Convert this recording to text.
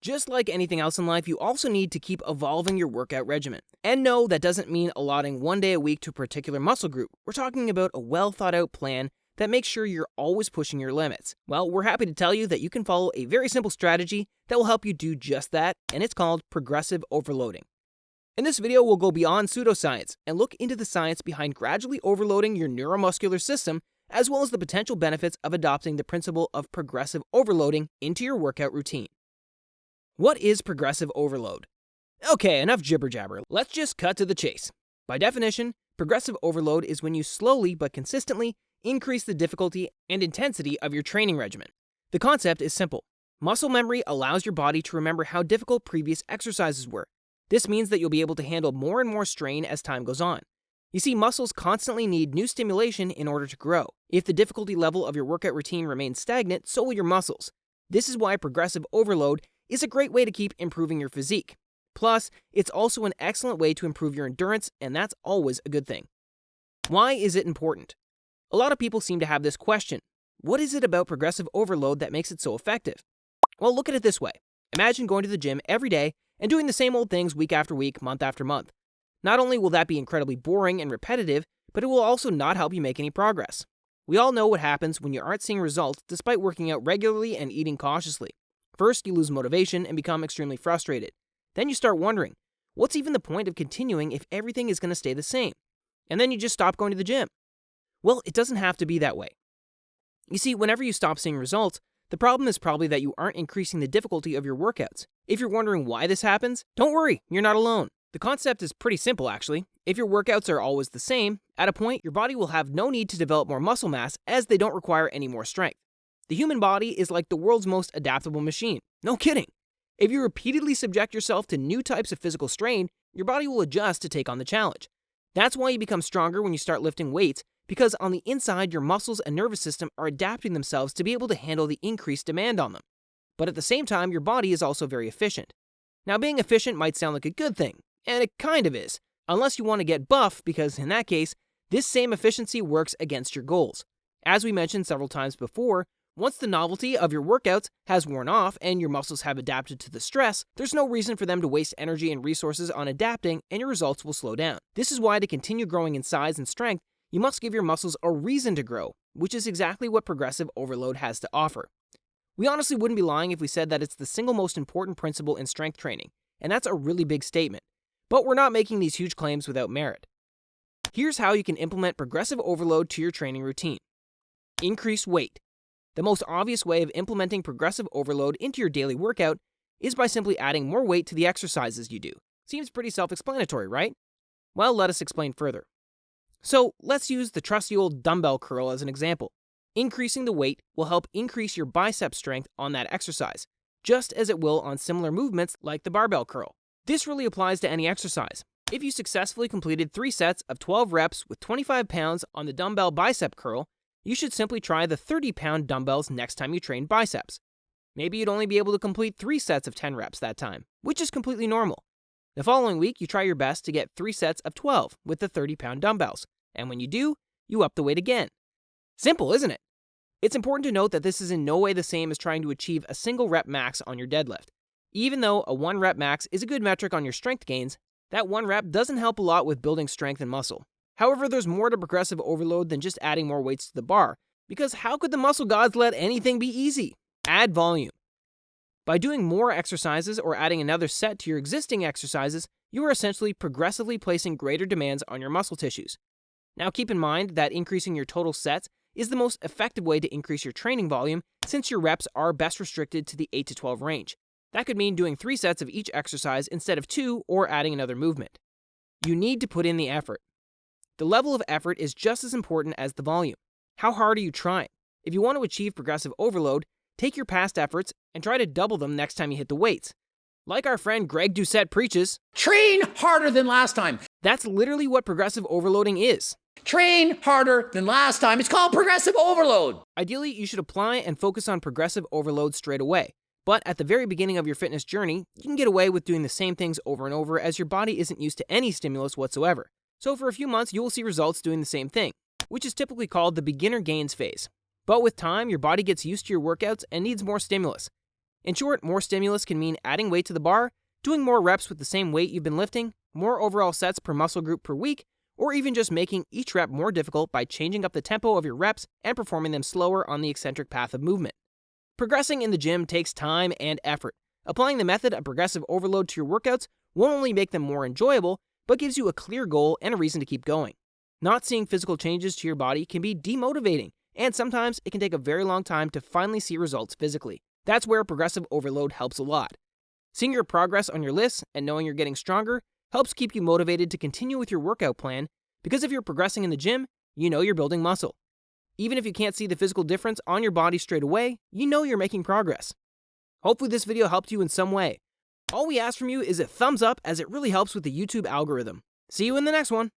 Just like anything else in life, you also need to keep evolving your workout regimen. And no, that doesn't mean allotting one day a week to a particular muscle group. We're talking about a well thought out plan that makes sure you're always pushing your limits. Well, we're happy to tell you that you can follow a very simple strategy that will help you do just that, and it's called progressive overloading. In this video, we'll go beyond pseudoscience and look into the science behind gradually overloading your neuromuscular system, as well as the potential benefits of adopting the principle of progressive overloading into your workout routine. What is progressive overload? Okay, enough jibber-jabber. Let's just cut to the chase. By definition, progressive overload is when you slowly but consistently increase the difficulty and intensity of your training regimen. The concept is simple. Muscle memory allows your body to remember how difficult previous exercises were. This means that you'll be able to handle more and more strain as time goes on. You see, muscles constantly need new stimulation in order to grow. If the difficulty level of your workout routine remains stagnant, so will your muscles. This is why progressive overload is a great way to keep improving your physique. Plus, it's also an excellent way to improve your endurance, and that's always a good thing. Why is it important? A lot of people seem to have this question. What is it about progressive overload that makes it so effective? Well, look at it this way. Imagine going to the gym every day and doing the same old things week after week, month after month. Not only will that be incredibly boring and repetitive, but it will also not help you make any progress. We all know what happens when you aren't seeing results despite working out regularly and eating cautiously. First, you lose motivation and become extremely frustrated. Then you start wondering, what's even the point of continuing if everything is going to stay the same? And then you just stop going to the gym. Well, it doesn't have to be that way. You see, whenever you stop seeing results, the problem is probably that you aren't increasing the difficulty of your workouts. If you're wondering why this happens, don't worry, you're not alone. The concept is pretty simple, actually. If your workouts are always the same, at a point, your body will have no need to develop more muscle mass as they don't require any more strength. The human body is like the world's most adaptable machine. No kidding. If you repeatedly subject yourself to new types of physical strain, your body will adjust to take on the challenge. That's why you become stronger when you start lifting weights, because on the inside, your muscles and nervous system are adapting themselves to be able to handle the increased demand on them. But at the same time, your body is also very efficient. Now, being efficient might sound like a good thing, and it kind of is, unless you want to get buff, because in that case, this same efficiency works against your goals. As we mentioned several times before, once the novelty of your workouts has worn off and your muscles have adapted to the stress, there's no reason for them to waste energy and resources on adapting, and your results will slow down. This is why to continue growing in size and strength, you must give your muscles a reason to grow, which is exactly what progressive overload has to offer. We honestly wouldn't be lying if we said that it's the single most important principle in strength training, and that's a really big statement. But we're not making these huge claims without merit. Here's how you can implement progressive overload to your training routine. Increase weight. The most obvious way of implementing progressive overload into your daily workout is by simply adding more weight to the exercises you do. Seems pretty self-explanatory, right? Well, let us explain further. So, let's use the trusty old dumbbell curl as an example. Increasing the weight will help increase your bicep strength on that exercise, just as it will on similar movements like the barbell curl. This really applies to any exercise. If you successfully completed 3 sets of 12 reps with 25 pounds on the dumbbell bicep curl, you should simply try the 30-pound dumbbells next time you train biceps. Maybe you'd only be able to complete 3 sets of 10 reps that time, which is completely normal. The following week, you try your best to get 3 sets of 12 with the 30-pound dumbbells, and when you do, you up the weight again. Simple, isn't it? It's important to note that this is in no way the same as trying to achieve a single rep max on your deadlift. Even though a 1 rep max is a good metric on your strength gains, that 1 rep doesn't help a lot with building strength and muscle. However, there's more to progressive overload than just adding more weights to the bar, because how could the muscle gods let anything be easy? Add volume. By doing more exercises or adding another set to your existing exercises, you are essentially progressively placing greater demands on your muscle tissues. Now keep in mind that increasing your total sets is the most effective way to increase your training volume, since your reps are best restricted to the 8 to 12 range. That could mean doing 3 sets of each exercise instead of 2 or adding another movement. You need to put in the effort. The level of effort is just as important as the volume. How hard are you trying? If you want to achieve progressive overload, take your past efforts and try to double them next time you hit the weights. Like our friend Greg Doucette preaches, train harder than last time. That's literally what progressive overloading is. Train harder than last time. It's called progressive overload. Ideally, you should apply and focus on progressive overload straight away. But at the very beginning of your fitness journey, you can get away with doing the same things over and over as your body isn't used to any stimulus whatsoever. So for a few months, you will see results doing the same thing, which is typically called the beginner gains phase. But with time, your body gets used to your workouts and needs more stimulus. In short, more stimulus can mean adding weight to the bar, doing more reps with the same weight you've been lifting, more overall sets per muscle group per week, or even just making each rep more difficult by changing up the tempo of your reps and performing them slower on the eccentric path of movement. Progressing in the gym takes time and effort. Applying the method of progressive overload to your workouts won't only make them more enjoyable, but gives you a clear goal and a reason to keep going. Not seeing physical changes to your body can be demotivating, and sometimes it can take a very long time to finally see results physically. That's where progressive overload helps a lot. Seeing your progress on your lists and knowing you're getting stronger helps keep you motivated to continue with your workout plan, because if you're progressing in the gym, you know you're building muscle. Even if you can't see the physical difference on your body straight away, you know you're making progress. Hopefully this video helped you in some way. All we ask from you is a thumbs up, as it really helps with the YouTube algorithm. See you in the next one.